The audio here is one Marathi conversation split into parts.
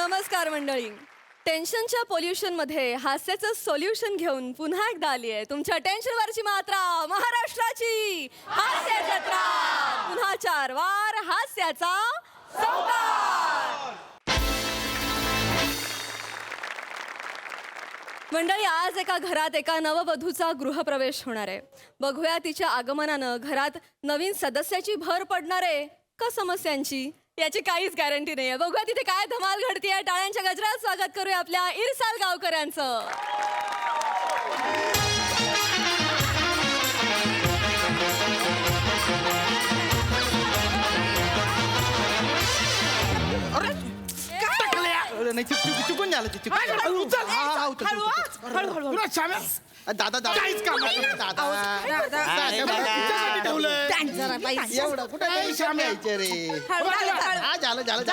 नमस्कार मंडळी. टेन्शनच्या पोल्युशनमध्ये हास्याचं सोल्युशन घेऊन पुन्हा एकदा आली आहे तुमच्या टेन्शनवरची मात्रा, महाराष्ट्राची हास्य जत्रा. पुन्हा 4 वार हास्याचा संकार. मंडळी, आज एका घरात एका नववधूचा गृहप्रवेश होणार आहे. बघूया तिच्या आगमनानं घरात नवीन सदस्याची भर पडणार आहे का समस्यांची, याची काहीच गॅरंटी नाहीये. बघूया तिथे काय धमाल घडतीये. टाळ्यांच्या गजरात स्वागत करूया आपल्या इरसाल गावकरांचं. चुकून झालं दादा दादा काहीच काम दादा एवढं कुठे श्याम यायचे रे. झालं झालं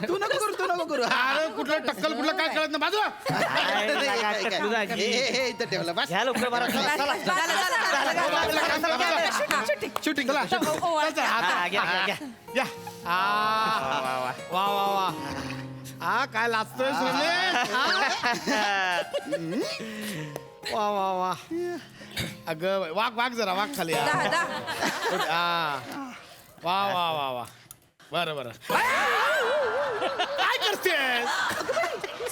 तू नको करू तू नको करू. अरे कुठलं टक्कल कुठलं काय कळत नाही बाजू. हे इथं ठेवलं बस. शूटिंग या. वा वा वा. हा काय लाजतोय सोने. वा वा वा. अगं वाघ वाघ जरा वाघ खाली. वा वा वा वा. बरं बरं. काय करतेस?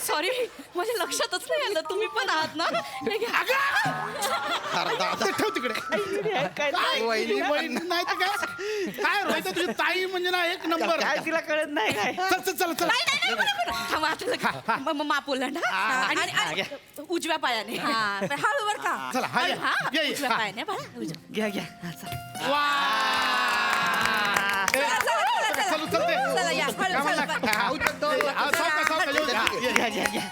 सॉरी, माझ्या लक्षातच नाही आलं तुम्ही पण आहात ना. ठेव तिकडे. काय वहिनी बहीण नाही तर काय काय रोहित तुझी ताई म्हणजे ना एक नंबर. काय तिला कळत नाही काय. चल चल चल. मापोला ना आणि उजव्या पायाने हळू बर का. चला हा ये. ये, ये. उजव्या पायाने घ्या घ्या. वा. चल चलते. चला या, हळू, हळू. घ्या घ्या घ्या.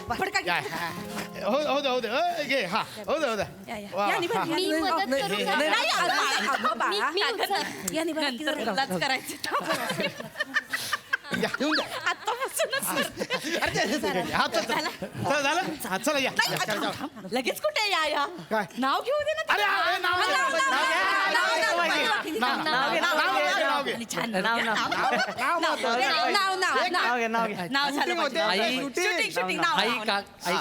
फडका हो दे हो दे. घे हा हो दे हो दे. वा, वा. मी मदत करू का? करायचं या. घेऊन जा. हा चल चल. चल झालं. हा चला या. लगेच कुठे या काय नाव घेऊ दे ना. अरे हा, नाव घे. नाव घे. छान नाव नाव नाव झालं. शूटिंग नाव. आई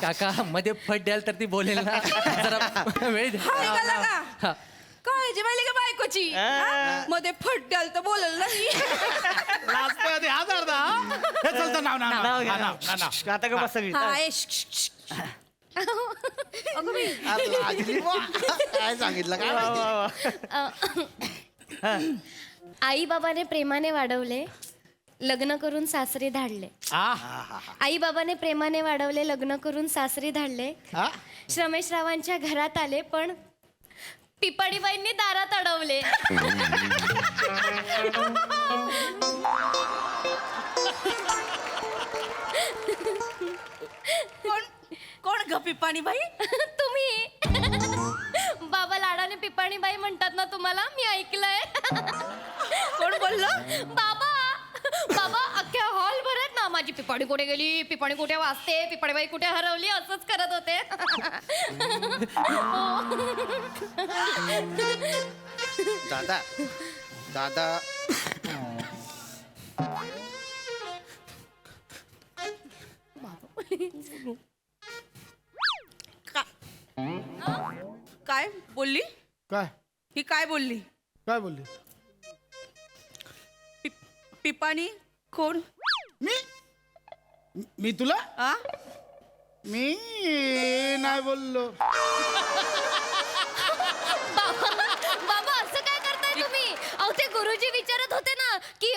काका मध्ये फट द्याल तर ती बोलेल ना. जरा वेळ द्या. काळजी वाली का बायकोची. मध्ये फट द्याल तर बोलल नाही. लाजतोय ते. हा धरदा. हे चलतं नाव नाव नाव नाव. आता का बसा. काय सांगितलं काय. आई बाबाने प्रेमाने वाढवले, लग्न करून सासरी धाडले. आई बाबाने प्रेमाने वाढवले, लग्न करून सासरी धाडले. श्रमेशरावांच्या घरात आले पण पिपाडीबाईंनी दारात अडवले. कोण ग पिपाणीबाई? तुम्ही बाबा लाडाने पिपाणीबाई म्हणतात ना तुम्हाला, मी ऐकलंय. कोण बोललं? बाबा बाबा अख्ख्या हॉल भरत ना माझी पिपाणी कुठे गेली, पिपाणी कुठे वाजते, पिपाणीबाई कुठे हरवली, असंच करत होते. दादा दादा काय बोलली काय ही? काय बोलली? काय बोलली? पिपाणी कोण? मी तुला आ? मी नाही बोललो. बाबा असं काय करताय तुम्ही? अहो ते गुरुजी विचारत होते ना की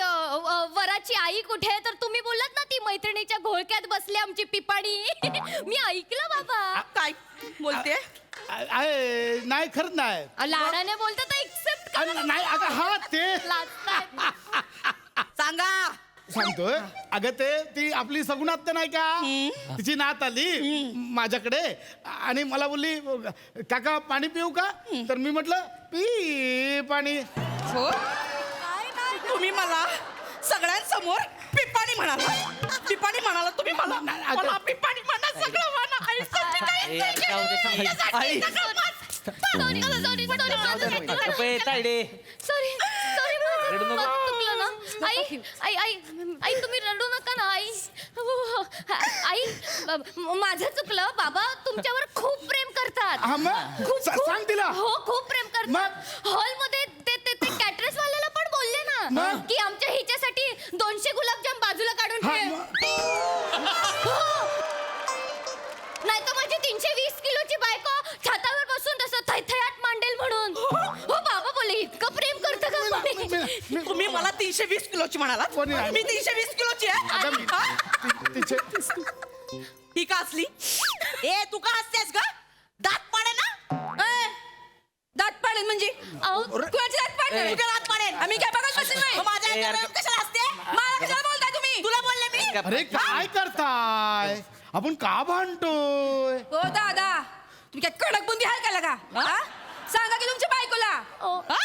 वराची आई कुठे आहे, तर तुम्ही बोललात ना ती मैत्रिणीच्या घोळक्यात बसली आमची पिपाणी. मी ऐकलं बाबा. काय बोलते? नाही खरंच नाही. लाडाने बोलते तर एक्सेप्ट नाही अगं हा ते सांगा. सांगतोय. अगं ते ती आपली सगुण आत्या नाही का, तिची नात आली माझ्याकडे आणि मला बोलली काका पाणी पिऊ का, तर मी म्हटलं पी पाणी. हो? तुम्ही मला सगळ्यांसमोर पिपाणी म्हणाला. पिपाणी म्हणाला तुम्ही मला. मला पिपाणी म्हणा, सगळं म्हणा. सॉरी तायडे चुकलं ना. आई आई आई आई तुम्ही रडू नका ना आई आई माझं चुकलं बाबा तुमच्यावर खूप प्रेम करतात हा मग सांग तिला. हो खूप प्रेम करतात मग? हॉलमध्ये ते कॅटरस वाल्याला पण बोलले ना मग? की आमच्या हिच्यासाठी 200 गुलाबजाम बाजूला काढून हा, ठेव नाही तर माझी 320 किलोची बायको छातावर बसून तसं थैथयाट मांडेल म्हणून हो बाबा बोले इतकं प्रेम करतं का कोणी? तुम्ही मला 320 किलोची म्हणाला कोणी नाही. मी 320 किलोची आहे हा? तिचे ही का असली ए तू का हसतेस का दात पाडे ना ए, दात पाडेल म्हणजे अहो, कुणाची दात पाडेल तुझ्या दात पाडेल आम्ही काय बघत बसली नाही माझ्या घरावर कशाला हसते मला कशाला बोलताय तुम्ही तुला बोलले मी अरे काय करताय आपण का भांडतोय? हो दादा तुम्ही काय कडक बुंदी हाय का लगा हा? सांगा की तुमच्या बायकोला हा?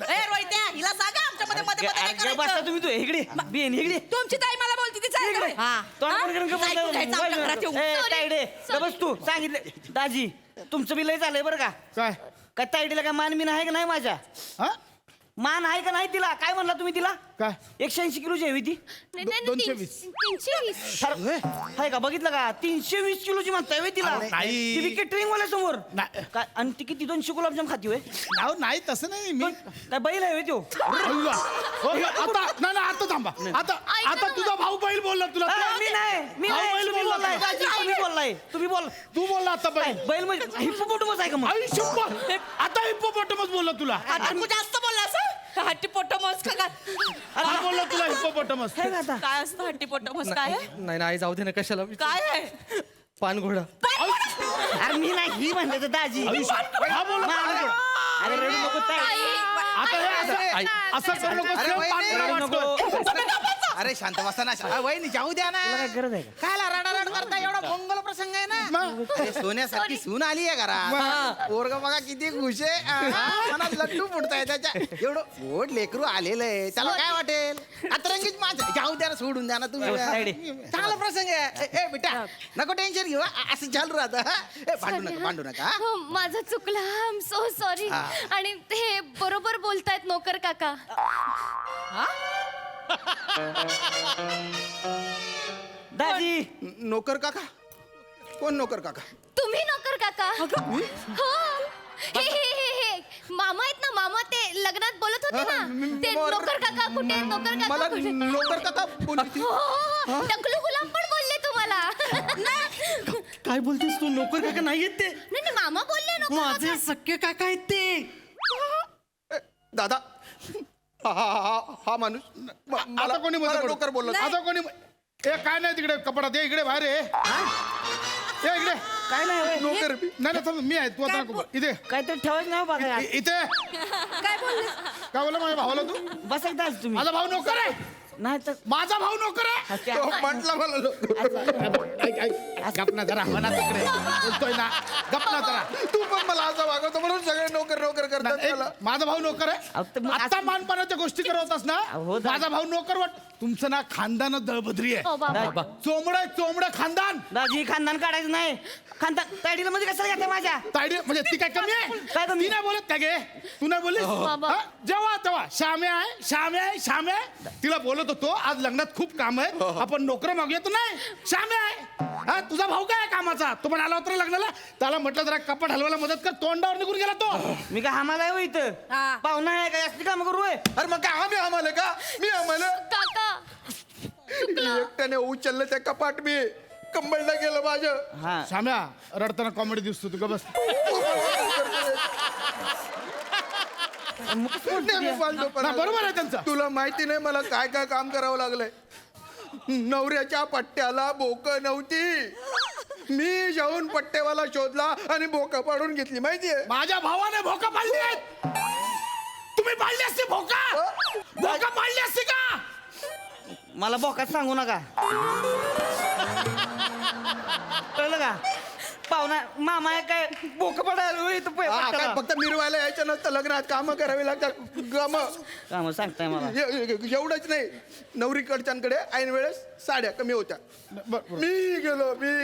ए रोहित्या हिला सांगा आमच्यामध्ये मध्ये मध्ये काय करायचं? तुम्ही तू इकडे बेन इकडे तुमची ताई मला बोलती ती चालेल इकडे. हा ऐकून घ्यायचं आपल्या घरात येऊन. Sorry. बस तू सांगितलं दाजी तुमचं बी लय झालंय बरं का काय काय ताईडीला काय मान बिन आहे का नाही माझ्या हा मान आहे का नाही तिला काय म्हणला तुम्ही तिला काय 180 किलोची हवी ती नाही, नाही, 220. 320 आहे का बघितलं का 320 किलोची म्हणताय होय तिला नाही. ती केटरिंग वाल्या समोर नाही. काय आणि ती किती 200 गुलाबजाम खाती होय नाव नाही तसं नाही मी काय बैल आहे होय त्यो अय्या. हो, आता नाही नाही, आता थांबा आता ऐका आता ना तुझा भाऊ बैल बोलला तुला मी नाही भाऊ बैल तुम्ही बोलला बोललाय का? दाजी, तुम्ही बोललाय तुम्ही बोल तू बोलला आता बैल बैल म्हणजे हिप्पोपोटमस आहे का मग आई शप्पथ. आता हिप्पोपोटामस बोलला तुला आता तू जास्त बोलला असं हट्टी पोटमस का हा बोलला तुला हिप्पोपोटामस आहे का आता काय असतं हट्टी पोटमस काय आहे? नाही नाही जाऊ दे ना कशाला काय आहे पानघोडा अरे मी नाही ही म्हणते दाजी हा बोलला अरे रडू नको ताई. आता हे असं असं करू नको अरे सेम वहिनी, पानघोडा रडू वाटतोय. नको अरे शांत बसा ना वहिनी जाऊ द्या ना तुला काय गरज आहे का काय रडारड करता एवढा मंगल प्रसंग आहे ना मग? अरे सोन्यासारखी सून आली आहे घरात पोरग बघा किती खुश आहे मनात लड्डू फुटताय त्याच्या एवढं गोड लेकरू आलेलं आहे त्याला काय वाटेल अतरंगीच माझं जाऊ द्या ना सोडून द्या ना तुम्ही साईडे. चांगला प्रसंग आहे ए बेटा नको टेन्शन घेऊ असं चालू राहतं ए भांडू नका हा? हो माझं चुकलं आय एम सो सॉरी आणि हे बरोबर बोलतायत नोकर काका दाजी नोकर काका कोण नोकर काका तुम्ही नोकर काका हो हे मामा आहेत ना मामा ते लग्नात बोलत होते ना ते नोकर काका कुठे आहेत? नोकर काका मला कुठे आहेत? नोकर काका बोलली ती. हो, हो, हो. टकलू गुलाम पण बोलले तुम्हाला काय बोलतेस तू नोकर काका नाही येत ते नाही नाही, मामा बोलले नोकर माझे काका. सख्खे काका आहेत ते ए, दादा हा माणूस आता कोणी मला मध्ये नोकर बोलला आता कोणी ए काय नाही तिकडे कपडात ये इकडे बाहेर ये ये इकडे काय नाही होय. नोकर नाही नाही थांब, मी आहे तू आता नको बोल. इथे काहीतरी ठेवायचं नाही हो बघा इथे काय बोलले काय बोला माझ्या भावाला तू बसा दाजी तुम्ही माझा भाऊ नोकर आहे नाही तर माझा भाऊ नोकर आहे तो म्हटला मला नोकर. ऐक ऐक गप ना जरा मना तिकडे बोलतोय ना गप ना जरा तू पण मला असं वागवतो म्हणून सगळे नोकर नोकर करतात नाही, मला माझा भाऊ नोकर अहो, तर मग आहे आता असं- मानपानाच्या गोष्टी करवतास ना हो, दा- माझा भाऊ नोकर वाट तुमचं ना खानदान दळभद्री आहे हो बाबा चोमडं खानदान दाजी खानदान काढायचं नाही खानदान तायडीला मध्ये कशाला घेते माझ्या तायडी म्हणजे ती काय कमी आहे काय कमी? ती नाही बोलत काय गे तू नाही बोललीस बाबा. हा? जेव्हा तेव्हा श्यामे आहे तिला बोलत होतो आज लग्नात खूप काम आहे आपण नोकर मागूया तर नाही श्यामे आहे हा तुझा भाऊ काय आहे कामाचा तो पण आला होता ना लग्नाला त्याला म्हटलं जरा कपाट हलवायला मदत कर तोंडावर निघून गेला तो मी काय हामाला आहे हो इथं हा. पाहुणा आहे का जास्ती काम करू होय? अरे मग काय आम्ही आम्हाला का मी आम्हाला काका एकट्याने उचललं त्या कपाट मी कंबळला गेलं माझं हा श्याम्या रडताना कॉमेडी दिसतो तू का बस नेहमी फालतूपणा. ना, बरोबर आहे त्यांचं. तुला माहिती नाही मला काय काय काम करावं लागलंय नवऱ्याच्या पट्ट्याला बोक नव्हती मी जाऊन पट्टेवाला शोधला आणि बोका पाडून घेतली माहितीये माझ्या भावाने भोका पाडली आहेत तुम्ही पाडली असते भोका पाडली असते का मला बोकात सांगू नका कळलं का पाहुणा मामा आहे काय बोक पडायला होय इथं हा, काय पट्ट्याला. फक्त मिरवायला यायचं नसतं लग्नात कामं करावी लागतात काम कामं सांगताय मला एवढंच नाही नवरीकडच्यांकडे ऐन वेळेस साड्या कमी होत्या मी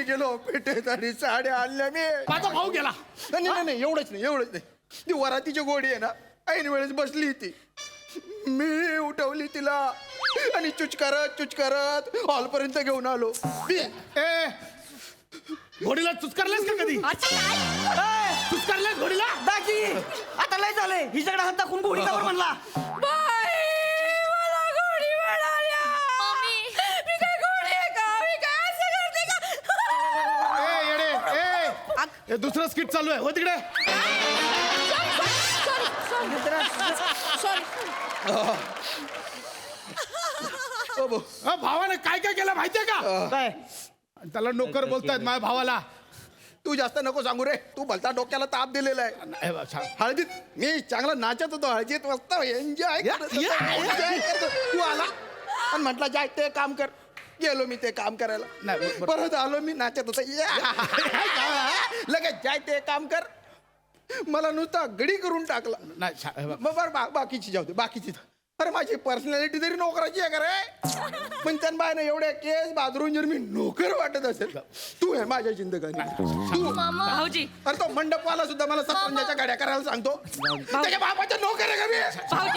गेलो पेठेत आणि साड्या आणल्या मी माझा भाऊ गेला नाही एवढंच नाही ती वरातीची गोडी आहे ना ऐन वेळेस बसली ती मी उठवली तिला आणि चुच करत हॉलपर्यंत घेऊन आलो मी ए घोडीला चुचकारलेस का कधी चुचकारलेस घोडीला दाजी आता लय झालंय हिच्याकडे हात दाखवून घोडी कावर म्हणला ए येडे ए दुसरं स्किट चालू आहे हो तिकडे ओ भाऊ, भावाने काय काय केलं माहितीये का काय त्याला नोकर बोलतायत माझ्या भावाला तू जास्त नको सांगू रे तू भलता डोक्याला ताप दिलेला आहे ए, अच्छा. हळदीत मी चांगला नाचत होतो हळदीत मस्त एन्जॉय तू आला आणि म्हटलं जाय ते काम कर गेलो मी ते काम करायला नाही, बरोबर. परत आलो मी नाचत होतो लगेच जाय ते काम कर मला नुसता गडी करून टाकला नाही हे बघ. मग बरं बाकीची जाऊ दे बाकीची अरे माझी पर्सनॅलिटी तरी नोकराची आहे का रे पण त्यान बाय ना एवढ्या केस बाजरून जर मी नोकर वाटत असेल तू आहे माझ्या जिंदगानी तू भाऊजी अरे तो मंडपवाला सुद्धा मला सतरंजाच्या गाड्या करायला सांगतो त्याच्या बाबाच्या नोकर आहे का मी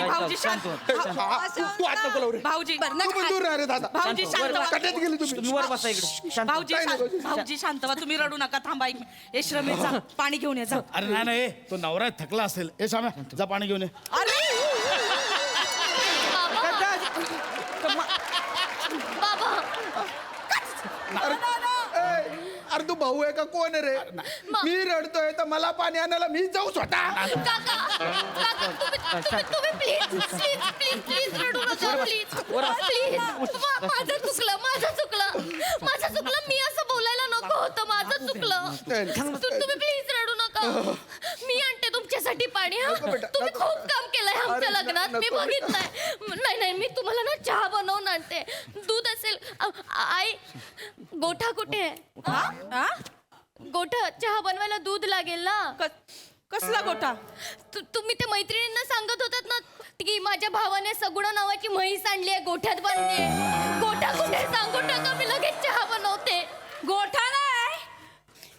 भाऊजी शांत तू आत नको लावू रे भाऊजी तू पण दूर राहा रे दादा भाऊजी शांत व्हा. कट्यात गेली तुम्ही तुम्ही वर बसा इकडे शांत भाऊजी काय नको. भाऊजी शांत व्हा तुम्ही रडू नका थांबा एक ए श्रमेश जा पाणी घेऊन ये जा अरे नाही नाही तो नवरा थकला असेल ए साम्या जा पाणी घेऊन ये बाबा अरे तू भाऊ आहे का कोण आहे रे मी रडतोय तर मला पाणी आणायला मी जाऊ स्वतः काका तुम्ही प्लीज रडू नका प्लीज माझं चुकलं मी असं बोलायला नको होतं माझं चुकलं तुम्ही प्लीज रडू नका मी आणते तुमच्यासाठी पाणी हा नको बेटा, तुम्ही नको. खूप काम केलंय आमच्या अरे, लग्नात मी नको बेटा. बघितलंय नाही मी तुम्हाला ना चहा बनवून आणते दूध असेल आई गोठा कुठे आहे हा? गोठा चहा बनवायला दूध लागेल ना कसला गोठा तुम्ही ते मैत्रिणींना सांगत होतात ना की माझ्या भावाने सगुणा नावाची म्हैस आणली आहे गोठ्यात बांधली आहे गोठा कुठे सांगू टाका मी लगेच चहा बनवते गोठा नाही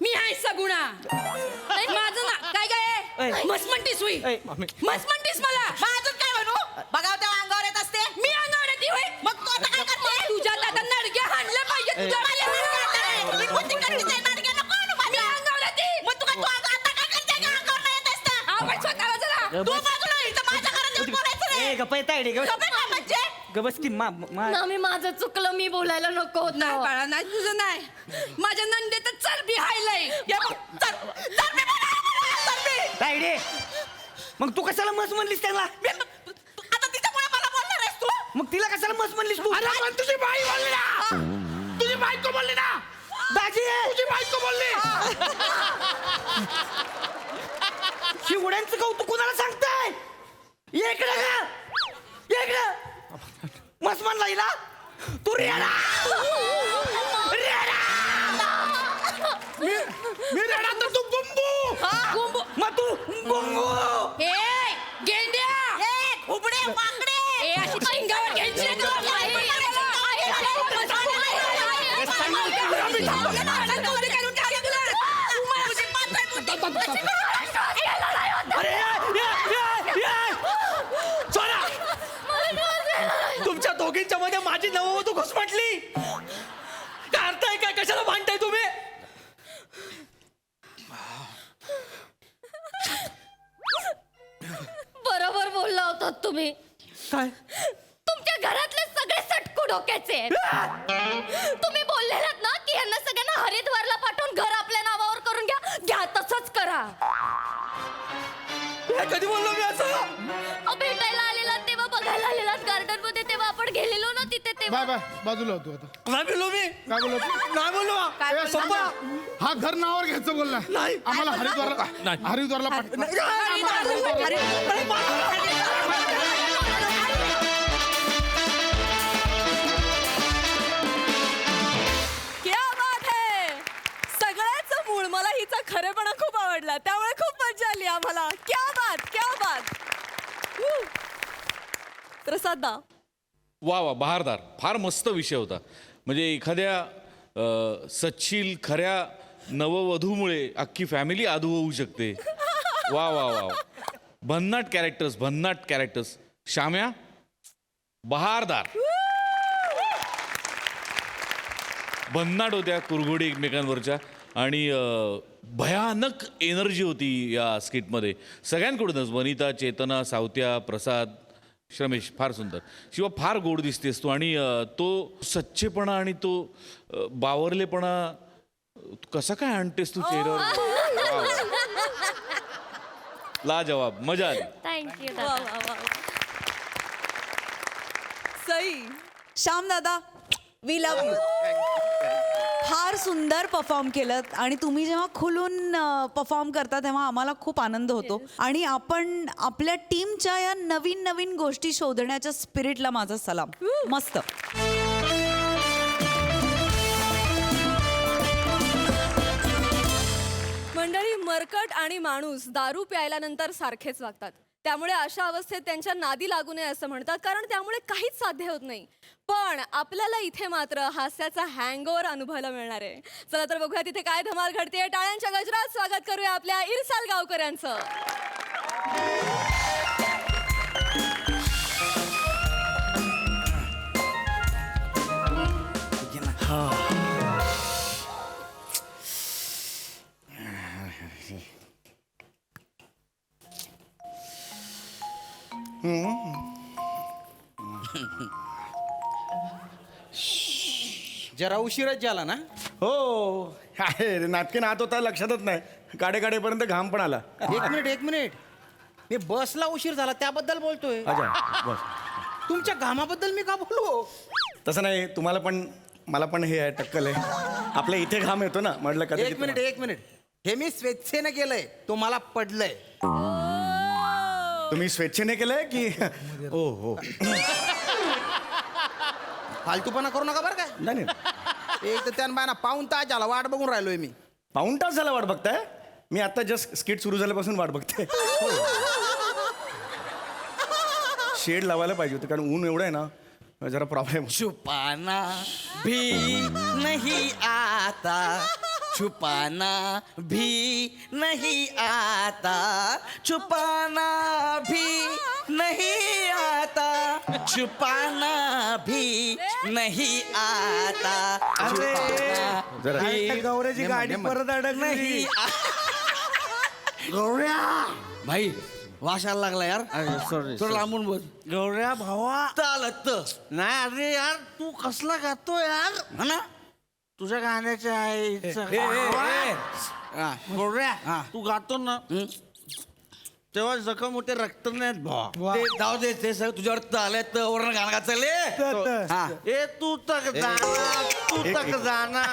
मी आहे सगुणा माझं ना काय ऐ. काय मस म्हणतीस हुई ऐ, मस म्हणतीस मला माझं काय म्हणू बघाव तेव्हा अंगावर येत असते मी अंगावर येते होय मग तू आता काय करते तुझ्या दादा नडक्या हाणल्या पाहिजे तुझ्या मी अंगावर येते मग तू आता काय करते का अंगावर नाही येत असता आवड स्वतःला जरा तू बाजूला इथं माझ्या घरात येऊन बोलायचं ए रे गप्पा तायडे गप्पे काय म्हणजे गबस की ना मी माझं चुकलं मी बोलायला नको होत नाही बाळा नाही तुझं नाही माझ्या नंदेत चरबी हायलय चरबी तायडे मग तू कशाला मस म्हणलीस त्याला आता तिच्यामुळे मला बोलणार आहेस तू मग तिला कशाला मस म्हणलीस तू अरे पण तुझी बाई बोलली ना तुझी बायको बोलली ना दाजी तुझी बायको बोलली शिवड्यांचं कौतुक कोणाला सांगताय इकडे मस म्हणला हिला तू रेडा मी रेडा तर तू बुंबू मग तू गुंगू हे गेंड्या उबडे वाकडे ए अशी शिंगावर घ्यायची अरे चला तुमच्या दोघींच्या मध्ये माझी नववधू घुसमटली काढताय काय कशाला भांडताय तुम्ही बरोबर बोलला होतात तुम्ही काय तुमच्या घरातले सगळे सटकू डोक्याचे आहेत. तुम्ही बोललेलात ना की यांना सगळ्यांना हरिद्वारला पाठवून घर आपल्या नावावर करून घ्या तसंच करा हे कधी बोललो मी असं भेटायला आलेलात तेव्हा बघायला आलेलात गार्डन मध्ये तेव्हा आपण गेलेलो ना तिथे तेव्हा बाय बाजूला होतो आता नाही बोललो मी काय बोलत नाही बोललो ए, संपा. हा घर नावावर घ्यायचं बोलला नाही. आम्हाला हरिद्वारला पाठवा. क्या बात है सगळ्याच मूळ मला हिचा खरेपणा खूप आवडला त्यामुळे खूप मजा आली आम्हाला क्या बात प्रसाद दा वा वा बहारदार फार मस्त विषय होता म्हणजे एखाद्या सच्शील खऱ्या नववधूमुळे अख्खी फॅमिली आधू होऊ शकते वा वा वा भन्नाट कॅरेक्टर्स श्याम्या बहारदार भन्नाट होत्या कुरघोडी एकमेकांवरच्या आणि भयानक एनर्जी होती या स्किटमध्ये सगळ्यांकडूनच. वनिता, चेतना, सावत्या, प्रसाद, श्रमेश, फार सुंदर. शिवा फार गोड दिसतेस तू आणि तो सच्चेपणा आणि तो बावरलेपणा कसा काय आणतेस तू चेहऱ्यावर. लाजवाब, मजा आली. थँक्यू वा, वा, वा. सई श्याम दादा, वी लव्ह यू. फार सुंदर परफॉर्म केलं आणि तुम्ही जेव्हा खुलून परफॉर्म करता तेव्हा आम्हाला खूप आनंद होतो आणि आपण आपल्या टीमच्या या नवीन नवीन गोष्टी शोधण्याच्या स्पिरिटला माझा सलाम. मस्त. मंडळी, मरकट आणि माणूस दारू प्यायल्यानंतर सारखेच वागतात. त्यामुळे अशा अवस्थेत त्यांच्या नादी लागू नये असं म्हणतात, कारण त्यामुळे काहीच साध्य होत नाही. पण आपल्याला इथे मात्र हास्याचा हँगओव्हर अनुभवायला मिळणार आहे. चला तर बघूया तिथे काय धमाल घडते. टाळ्यांच्या गजरात स्वागत करूया आपल्या इरसाल गावकऱ्यांचं. जरा उशीरच झाला ना. हो आहे नाटके नात होता लक्षातच नाही. काडे काडेपर्यंत घाम पण आला. एक मिनिट मी बसला उशीर झाला त्याबद्दल बोलतोय. अच्छा बस. तुमच्या घामाबद्दल मी का बोलू. तसं नाही तुम्हाला पण मला पण हे आहे टक्कल आहे. आपल्या इथे घाम येतो ना म्हटलं कधी. एक मिनिट हे मी स्वेच्छेने केलंय, तो मला पडलंय. तुम्ही स्वेच्छेने केलंय की हो हो फालतूपणा करू नका बरं काय. नाही एक तर त्यानं बायना पाऊण तास झाला वाट बघून राहिलोय मी. पाऊण तास झाला वाट बघताय. मी आता जस्ट स्किट सुरू झाल्यापासून वाट बघते. शेड लावायला पाहिजे होतं कारण ऊन एवढं आहे ना जरा प्रॉब्लेम. छुपाना भी नहीं आता, छुपाना भी नहीं आता, छुपाना भी नहीं आता, छुपाना भी नहीं आता. जरा गौऱ्याची गाडी परत नाही गौऱ्या भाई वाशाला लागला यार. थोडं लांबून बोल. गौऱ्या भावा चालत नाही. अरे यार तू कसला गातो यार. हा ना. तुझ्या गाण्याच्या गौऱ्या तू गातो ना तेव्हा जखम होते रक्त नाहीत भावा. ते जाऊ दे ते सगळं तुझ्यावर आलंय तर वरण गाणं का चालले. ए तू तक जाना तू तक जाना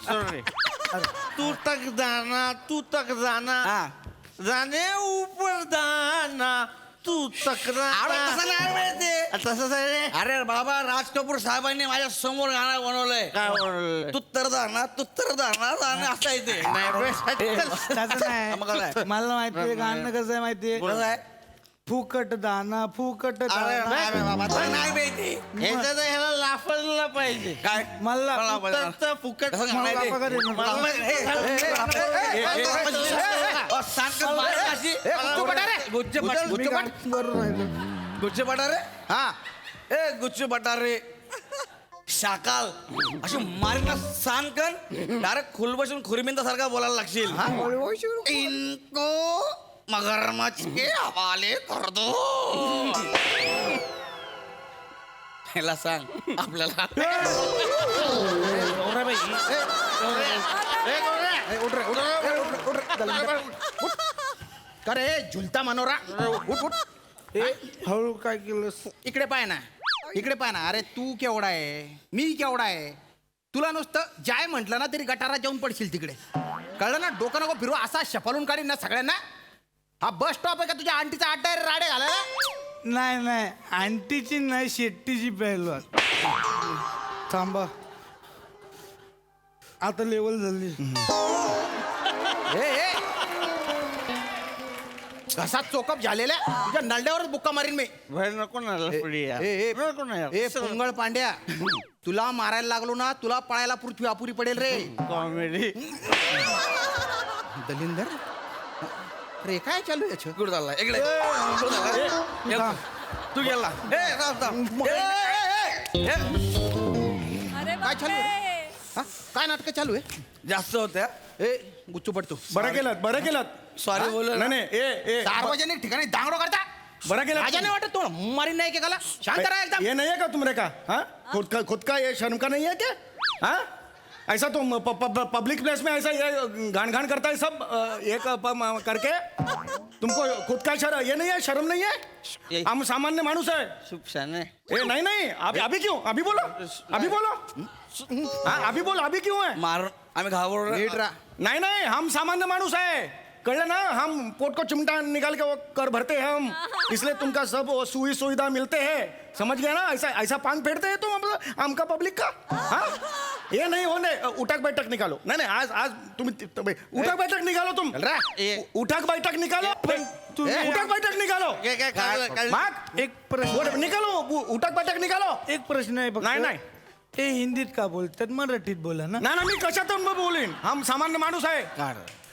सॉरी तू तक जाना तू तक जाना जाने ऊपर दाना तू तक तसंच आहे रे. अरे बाबा राज कपूर साहेबांनी माझ्या समोर गाणं बनवलंय. काय बोलले? तू तर जाणार असं आहे ते. मग काय? मला माहितीये गाणं कसं आहे माहितीये. कसं आहे? फुकट दाना फुकट अरे बाबा तुला नाही माहिती. ह्याला लाफायला पाहिजे. काय मला मला पाहिजे. फुकटचं फुकट कसं गाणं आहे ते? मला पगार मला माहिती. सांग का मार कशी? गुच्छ बटारे हा ए गुच्छ बटारे शाकाल अशी मारीना सांग कर डायरेक्ट खुल बसून खुरमिंदा सारखा बोलायला लागशील. इनको मगरमच्छ के हवाले कर दो. ह्याला सांग आपल्याला. का रे झुलता मनोरा. उठ उठ. हळू काय केलं. इकडे पाय ना इकडे पाय ना. अरे तू केवढा आहे मी केवढा आहे. तुला नुसतं जाय म्हटलं ना तरी गटारात जाऊन पडशील तिकडे. कळलं ना. डोकं नको फिरू. असा शपालून काढीन ना सगळ्यांना. हा बस स्टॉप आहे का तुझ्या आंटीचा अड्डा राडे घालायला. नाही आंटीची नाही शेट्टीची पहिलवान. थांबा आता लेवल झाली. ए कसा चोकअप झालेला तुझ्या नरड्यावरच बुक्का मारीन मी. नको ना ए पुंगळ पांड्या तुला मारायला लागलो ना तुला पळायला पृथ्वी अपुरी पडेल रे. कॉमेडी. दलिंदर रे काय चालू आहे. कुठं चालला इकडे तू गेला. अरे काय चालू बापरे. हा काय नाटक चालू आहे जास्त होत्या. ए गुच्चू पडतो बरं केलं सॉरी बोल. नाही नाही ए सार्वजनिक ठिकाणी दांगडो करता बरं केलं राजा नाही वाटत तो मारी नाही केला शांत रहा एकदम ये नहीं है क्या तुमरे का हाँ खुद का ये शर्म का नहीं है क्या हाँ ऐसा तुम पब्लिक प्लेस में ऐसा ये घान घान करता है सब एक करके तुमको खुद का शर्म ये नहीं है शर्म नहीं है हम सामान्य मानुस है सुपशाने. ए नहीं नहीं अभी क्यों अभी बोलो हाँ अभी बोलो अभी क्यों है मार आम्ही घाबरलो. नीट रहा नहीं नहीं हम सामान्य मानुस है कळलं ना हम पोट को चिमटा निकाल के वो कर भरते हैं हम इसलिए तुमका सब वो सुविधा मिलते हैं समझ गया ना ऐसा ऐसा पान फेरते हैं तुम हमका पब्लिक का हाँ ये नहीं होने उठक बैठक निकालो नहीं नहीं आज तुम्ही उठक बैठक निकालो तुम चल रहा उठक बैठक निकालो उठक बैठक निकालो माग एक प्रश्न निकालो उठक बैठक निकालो एक प्रश्न आहे फक्त. नाही नाही ते हिंदीत का बोलतात मराठीत बोला ना. ना मी कशातून बोलीन हम सामान्य माणूस है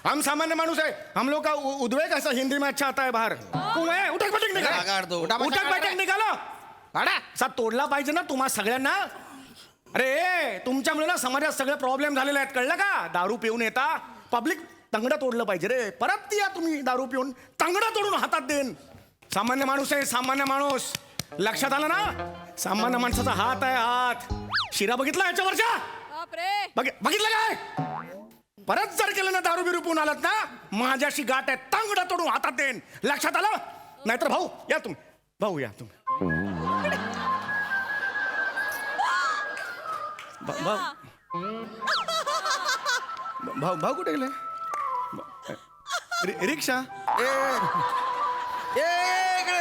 हम सामान्य माणूस है हम लोग का उद्वेग ऐसा हिंदी में अच्छा आता है बाहर कुएं उठक बैठक निकालो काढ दो. उठक बैठक निकालो काढा सब तोडला पाहिजे ना तुम्हा सगळ्यांना अरे तुमच्यामुळे ना समाजात सगळे प्रॉब्लेम झालेले आहेत कळलं का दारू पिऊन येता पब्लिक तंगडं तोडलं पाहिजे रे परत या तुम्ही दारू पिऊन तंगडं तोडून हातात देईन सामान्य माणूस आहे सामान्य माणूस लक्षात आलं ना सामान्य माणसाचा हात आहे हात शिरा बघितला याच्यावरच्या बापरे बघितलं काय परत जर केलं ना दारू बिरू पिऊन आलात ना माझ्याशी गाठ आहे तांगडा तोडून हातात देईन लक्षात आलं नाहीतर भाऊ या तुम्ही भाऊ या तुम्ही भाऊ भाऊ कुठे गेले रिक्षा इकडे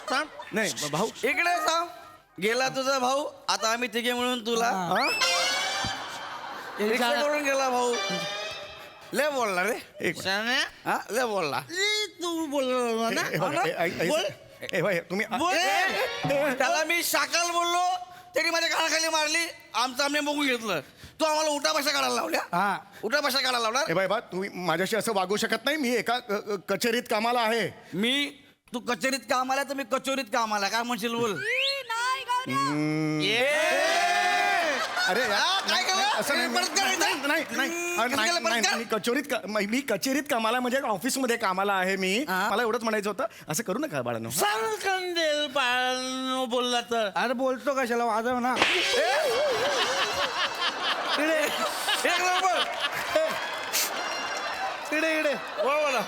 थांब. नाही भाऊ इकडे थांब. गेला तुझा भाऊ आता आम्ही तिघे म्हणून तुला रिक्षा करून गेला भाऊ. लय बोलला रे एक शान्या. हा लय बोलला. तू बोलला ना बोल. तुम्ही त्याला मी शाकाल बोललो त्यांनी माझ्या कानाखाली मारली आमचं आम्ही बघून घेतलं. तू आम्हाला उठा भाषा काढायला लावल्या उठा भाषा काढायला लावणार. बाई बा तुम्ही माझ्याशी असं वागू शकत नाही मी एका कचेरीत कामाला आहे मी तू कचेरीत कामाला तर मी कचोरीत कामाला काय म्हणशील बोल. अरे काय केलं? असं नाही परत करायचं? नाही, नाही, कसं केलं परत कर? मी कचेरीत कामाला म्हणजे ऑफिसमध्ये कामाला आहे मी मला एवढंच म्हणायचं होतं असं करू नका बाळांनो कंदेल पाळणं बोलला तर अरे बोलतो कशाला वाजव ना. एक नंबर. इकडे बोला.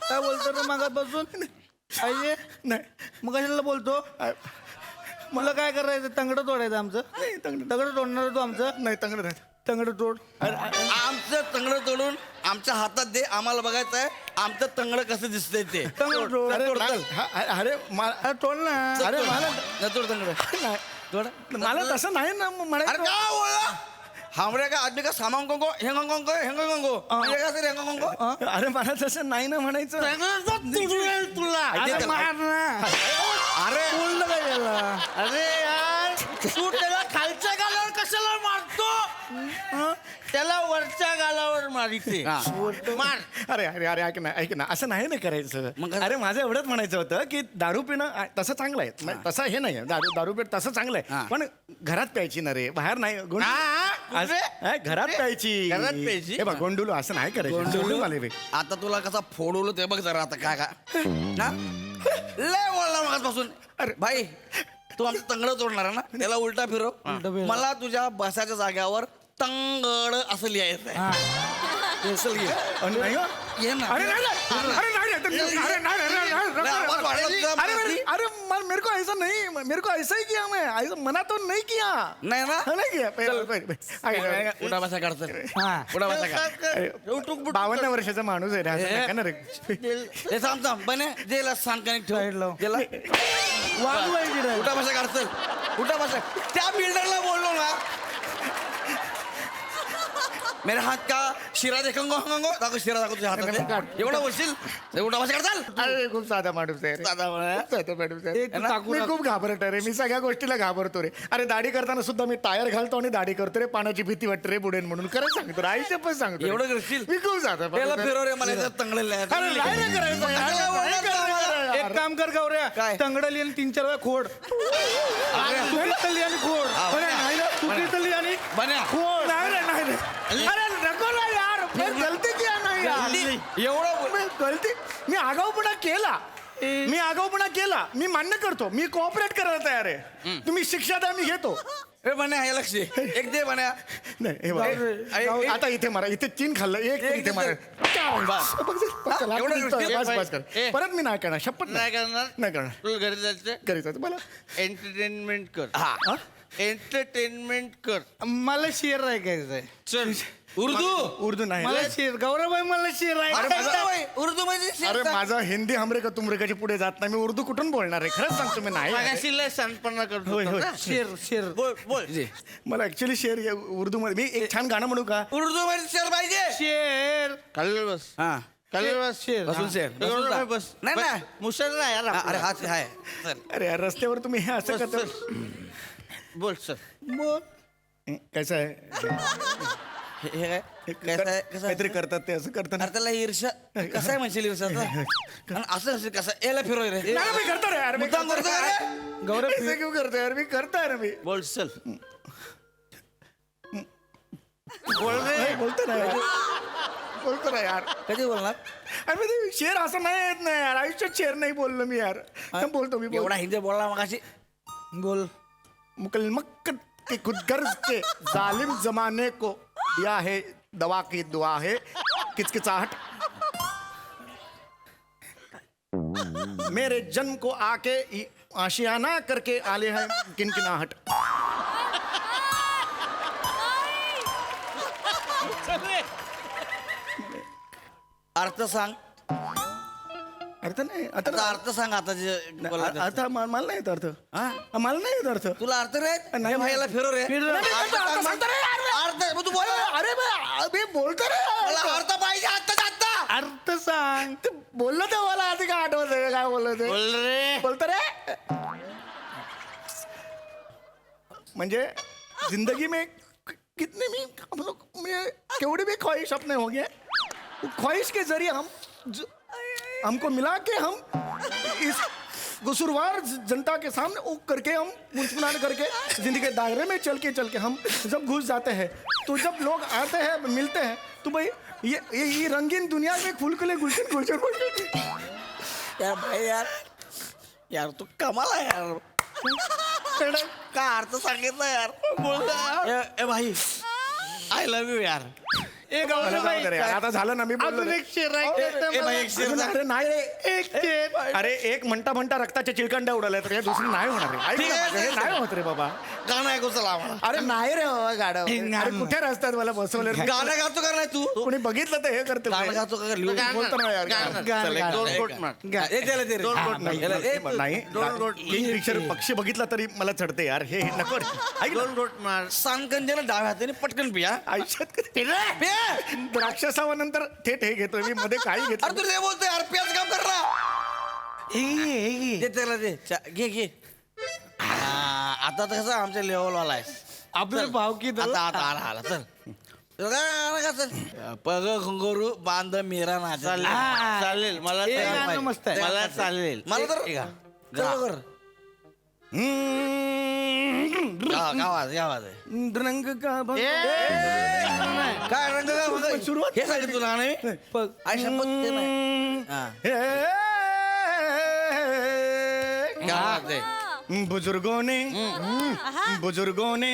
काय बोलतो रे मागात बसून आये नाही मग कशाला बोलतो. मला काय करायचं तंगड तोडायचं आमचं तंगड तोडणार तू आमचं नाही तंगड तंगड तोड. आमचं तंगड तोडून आमच्या हातात दे आम्हाला बघायचं आहे आमचं तंगड कसं दिसतंय ते. तंगड तोड. अरे तोड, नाही, अरे अरे तोड ना. अरे मला न तोड तंगड. तोड. मला तसं नाही ना अरे म्हणायचं काय बोलला हमरे का आदमी का सामान कोंको हेंगो म्हणजे का सर हेंगो अरे मला तसं नाही ना म्हणायचं तुला अरे मार ना. अरे बोललं काय त्याला. अरे यार तू त्याला खालच्या गालावर कशाला मारतो त्याला वरच्या गालावर मारिते मार. अरे अरे अरे ऐक ना असं नाही ना करायचं मग काय? अरे माझं एवढंच म्हणायचं होतं की दारू पिणं तसं चांगलं आहे म्हणजे तसं हे नाही दारू पिणं तसं चांगलं हा. आहे पण घरात प्यायची ना रे बाहेर नाही घरात प्यायची घरात प्यायची? हे बघ गोंडुलो असं नाही करायचं गोंडुलो आले रे आता तुला कसा फोडवलो ते बघ जरा आता काय ना लय बोलला मगाचपासून. अरे भाई तू आमचं तंगड तोडणार आहे ना त्याला उलटा फिरव मला तुझ्या बसाच्या जाग्यावर तंगड असं लिहायचं आहे. असं लिह. नाही हो. ये ना. अरे नाही, नाही, अरे नाही, अरे नाही, लय आवाज वाढला तुझा. अरे मेरे को ऐसा नहीं मेरे को ऐसा ही किया मैं ऐसा मना तो नहीं किया नाही ना नहीं किया उठा बसा काढतं उठा बसा काढ. 52 वर्षाचा माणूस आहे रे असं नका ना रे हे थांब थांब बने जेला सांग कनेक्ट लाव. जेला उठा बसा काढतं उठा बसा त्या बिल्डरला बोललो ना मेरे हात का शिरा देखंगो हंगो दाखव शिरा दाखव तुझ्या हातात एवढं बोलशील ते उठा बसा काढचाल. अरे खूप साधा माणूस आहे रे. दादा म्हणा. खूप साधा माणूस आहे. एक टाकू मी नका. खूप घाबरट आहे रे मी सगळ्या गोष्टीला घाबरतो रे अरे दाढी करताना सुद्धा मी टायर घालतो आणि दाढी करतो रे पाण्याची भीती वाटते रे बुडेन म्हणून खरंच सांगतो रे आईच्या पण सांगतो रे. एवढं करशील मी खूप साधा त्याला माणूस आहे. फिरव रे मला याच्यात तंगडेल अरे नाही रे करायचं यार. कशाला बोलणार नाही करायचं यार. एक काम कर गौऱ्या काय? तंगड लिहिली 3-4 वेळा खोड चुकीतली आणि खोड. अरे नाही ना, चुकीतली आणि बन्या नाही रे, नाही रे. अरे नको ना यार, फिर गलती किया नाही यार. एवढं गलती मी आगाऊपणा केला. मी मान्य करतो. मी कोऑपरेट करायला तयार आहे. तुम्ही शिक्षा द्या, मी घेतो. हे बन्या हे लक्ष एक दे बन्या नाही हे बघा. आता इथे मारा. इथे 3 खाल्लं, एक इथे मारा. चला, एवढं बस कर. परत मी नाही करणार, शपथ नाही करणार नाही करणार. तुला घरी जायचं घरी जातो मला. एंटरटेनमेंट कर हा? एंटरटेनमेंट कर मला शेर ऐकायचंय. चल उर्दू नाही. मला शेर गौरवभाई मला शेर अरे माझा- उर्दू मध्ये अरे माझा हिंदी हमरे का तुमरे पुढे जात नाही. मी उर्दू कुठून बोलणार आहे? खरंच सांगतो मी नाही. मागाशी लय सांडपणा करतो होय, होय. ना. शेर शेर बोल बोल मला ऍक्च्युली शेर उर्दू मध्ये. मी एक छान गाणं म्हणू का? उर्दू मध्ये शेर पाहिजे शेर खाली बस हा खाली बस शेर बसून हा. शेर, बसून गौरवभाई जा. बस नाही ना. मुसळ ना यार हा, आपला. अरे हात आहे चल अरे यार, रस्त्यावर तुम्ही हे असं बस, करता. बोल सर कसं आहे? हे काय कसं आहे कसं काहीतरी करतात ते असं करतात. अरे त्याला ईर्षा कसं आहे म्हणशील ईर्षा आणि असं असेल कसं याला फिरव रे नाही, मी करतो रे यार. मी मुद्दाम करतो का रे? गौरव ऐसे क्यों करतो यार? मी करतोय रे मी. बोल चल बोल रे. बोलतो ना यार. बोलतो ना यार. कधी बोलणार अरे मी ते शेर असं नाही येत नाही यार. आयुष्यात शेर नाही बोललो मी यार. बोलतो मी. एवढा हिंदी बोलला मग अशी बोल मुकलमक के खुदगर्ज के जालिम जमाने को दिया है दवा की दुआ है किचकिचाहट. मेरे जन्म को आके आशियाना करके आले हैं किनकिनाहट. अर्थ सांग अर्थ नाही आता आता अर्थ सांग आता जे बोलला ते. अर्थ मला नाही येत अर्थ. हा? मला नाही येत अर्थ. तुला अर्थ रे नाही. हे भाईला फिरव रे नाही, नाही, अर्थ अर्थ सांग. सांगतो रे यार. अर्थ मग तू बोल ना. अरे मी बोलतो रे. मला अर्थ पाहिजे आत्ताच आत्ता अर्थ सांग. ते बोललो ते मला आधी काय आठवत आहे काय बोललो ते. बोल रे बोलतो रे. म्हणजे जिंदगी में कितने भी हम लोग में केवड़ी भी ख्वाहिश अपने हो गए. ख्वाहिश के जरिए हमको मिला के हम इस कसूरवार जनता के सामने वो करके हम मुंचमुनान करके जिंदगी के दायरे में चल के हम जब घुस जाते हैं तो जब लोग आते हैं मिलते हैं तो भाई ये रंगीन दुनिया में फुलकुले गुलशन गुलशन यार भाई यार तू कमाल आहे यार का अर्थ सांगितलं यार बोल ए भाई आय लव्ह यू यार ए गौरवभाई आता झालं ना मी बोललो अजून रे. एक शेर ऐकायचं ए भाई एक शेर अजून सांग. अरे नाही रे. एक शेर अरे एक म्हणता रक्ताच्या चिळकंड्या उडाल्या तर हे दुसरं नाही होणार रे. ऐक ठीक ना आहे, माझं, हे ठीक आहे. नाही होत रे बाबा. गाणं ऐकू चला आम्हाला अरे नाही रे बाबा गाणं. अरे कुठे रस्त्यात मला बसवले रे. गाणं गातो का नाही तू कोणी बघितलं तर हे करते गाणं गातो का लिहून बोलतो ना यार. चल, एक दोन कोट मार ए त्याला दे रे. नाही, याला दे. नाही किंग फिशर पक्षी बघितला तरी मला चढते यार. हे नको रे. ऐक ना. दोन कोट मार सांगकन दे ना डाव्या हाताने पटकन पिया आयुष्यात कधी पे राक्षसावानंतर थेट हे घेतोय मी मध्ये काही अरे घेतलं तू रे बोलतोय यार पियाच काम कर ना दे त्याला दे घे आता तर कसं आमच्या लेवलवाला आहे आपले भाव की आता आता आला चल गाणं गा चल पग घुंगरू बांध मेरा नाच चालेल मला ए, चालेल. गाणं मस्त आहे. मला चालेल मला तर गावात गावात आहे रंग का भंग. काय रंग काय म्हणतो? सुरुवात हे सांगितलं तुला नाही आई शपथ ते नाही हा. हे. काय बात आहे? बुजुर्गों ने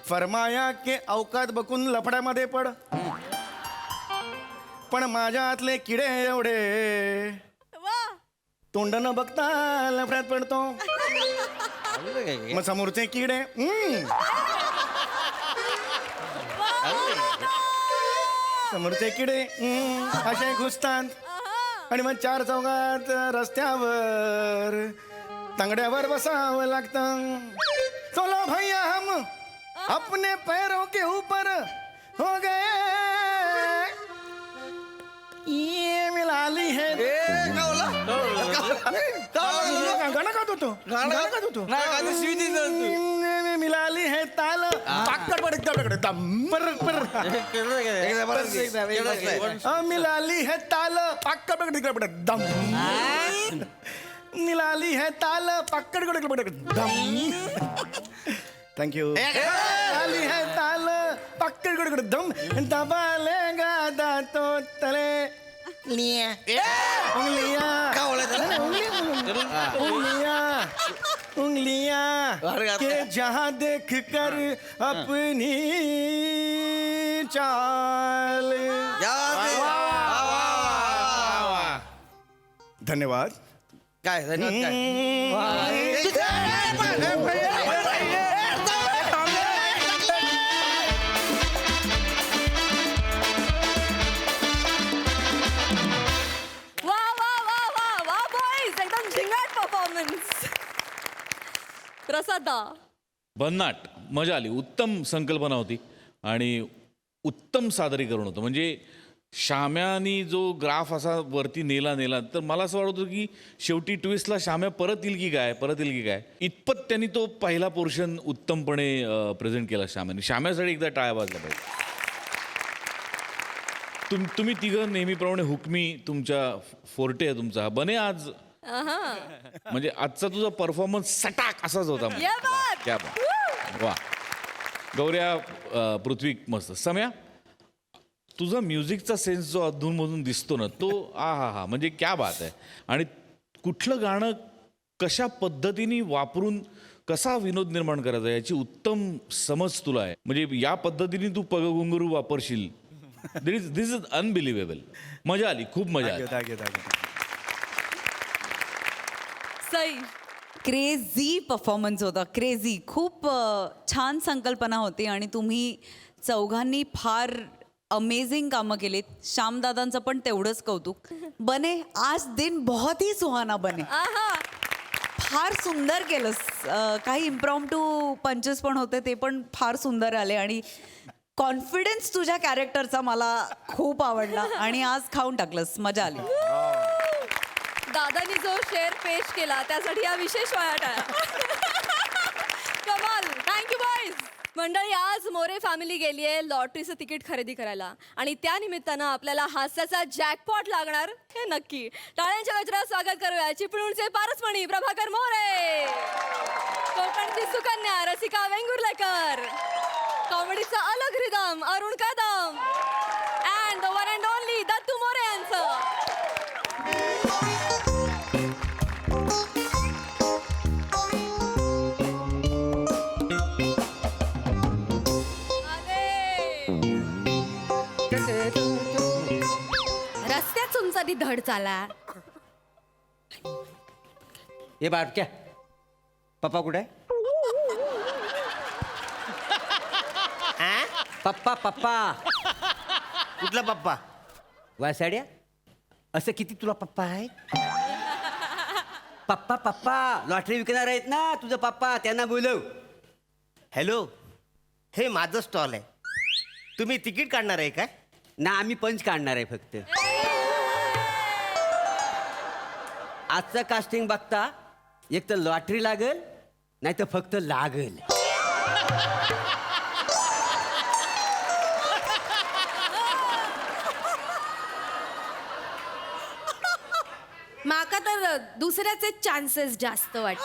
फरमाया के औकात बकून लफड्यामध्ये पड. पण माझ्यातले किडे एवढे तोंड न बघता लफड्यात पडतो. मग समोरचे किडे समोरचे किडे असे घुसतात आणि मग 4 चौघात रस्त्यावर तंगड्यावर बसावं लागतं. चलो भैया हम अपने पैरों के ऊपर हो गए. ये मिलाली है. गाणं गात होतो. गाणं गात होतो. नाही गाणं शिवी दिलं तू. मिलाली है ताल पाकड पडकडे मिलाली है ताल पाकड पडकडे दम. मिलाली है ताल पाकड पडकडे दम. थँक्यू. ताली है ताल पकड़ दम दबालेगा दांतों तले उंगलियां का बोलायचं ना? उंगलियां अरे आता- के जहां देख कर अपनी चाल या दे. वा, वा, वा. धन्यवाद काय धन्यवाद काय वा वा वा वा वा बॉईज एकदम झिंगाट परफॉर्मन्स. प्रसादा भन्नाट, मजा आली. उत्तम संकल्पना होती आणि उत्तम सादरीकरण होतं. म्हणजे श्याम्यानी जो ग्राफ असा वरती नेला तर मला असं वाटत होतं की शेवटी ट्विस्टला श्याम्या परत येईल की काय इतपत त्यांनी तो पहिला पोर्शन उत्तमपणे प्रेझेंट केला श्याम्याने. श्याम्यासाठी एकदा टाळ्या वाजल्या पाहिजे. तुम्ही तिघं नेहमीप्रमाणे हुकमी तुमच्या फोर्टे आहे तुमचा. बने आज म्हणजे आजचा तुझा परफॉर्मन्स सटाक असाच होता. ये बात. क्या बात. वा. गौऱ्या, पृथ्वी मस्त. सम्या, तुझा म्युझिकचा सेन्स जो अधूनमधून दिसतो ना तो हा म्हणजे क्या बात आहे. आणि कुठलं गाणं कशा पद्धतीने वापरून कसा विनोद निर्माण करायचा याची उत्तम समज तुला आहे. म्हणजे या पद्धतीने तू पगघुंगरू वापरशील. दिस इज अनबिलिव्हेबल. मजा आली, खूप मजा आली. सई क्रेझी परफॉर्मन्स होता, क्रेझी. खूप छान संकल्पना होती आणि तुम्ही चौघांनी फार अमेझिंग कामं केलीत. श्यामदादांचं पण तेवढंच कौतुक. बने आज दिन बहुत ही सुहाना बने. फार सुंदर केलंस. काही इम्प्रॉम्प्टू पंचेस पण होते ते पण फार सुंदर आले आणि कॉन्फिडन्स तुझ्या कॅरेक्टरचा मला खूप आवडला आणि आज खाऊन टाकलंस. मजा आली. दादानी जो शेअर पेश केला त्यासाठी हा विशेष वाया टाळ्या. कमाल. Thank you boys. मंडळी, आज मोरे फॅमिली गेली आहे लॉटरीचं तिकीट खरेदी करायला आणि त्या निमित्तानं आपल्याला हास्याचा जॅकपॉट लागणार हे नक्की. टाळ्यांच्या गजरात स्वागत करूया चिपळूणचे पारसमणी प्रभाकर मोरे, कोकणची सुकन्या रसिका वेंगुर्लेकर, कॉमेडीचा अलग rhythm Arun Kadam and the one and only Dattu More यांचं. रस्त्यात उंचारी धड चाला. हे बारक्या पप्पा कुठे आहे? पप्पा पप्पा कुठला पप्पा? वासाड्या असं किती तुला पप्पा आहे? पप्पा पप्पा लॉटरी विकणार आहेत ना तुझं पप्पा, त्यांना बोलव. हॅलो, हे माझं स्टॉल आहे. तुम्ही तिकीट काढणार आहे काय? ना आम्ही पंच काढणार आहे फक्त. आजचं कास्टिंग बघता एक तर लॉटरी लागल नाही तर फक्त लागल. माका तर दुसऱ्याचे चान्सेस जास्त वाटत.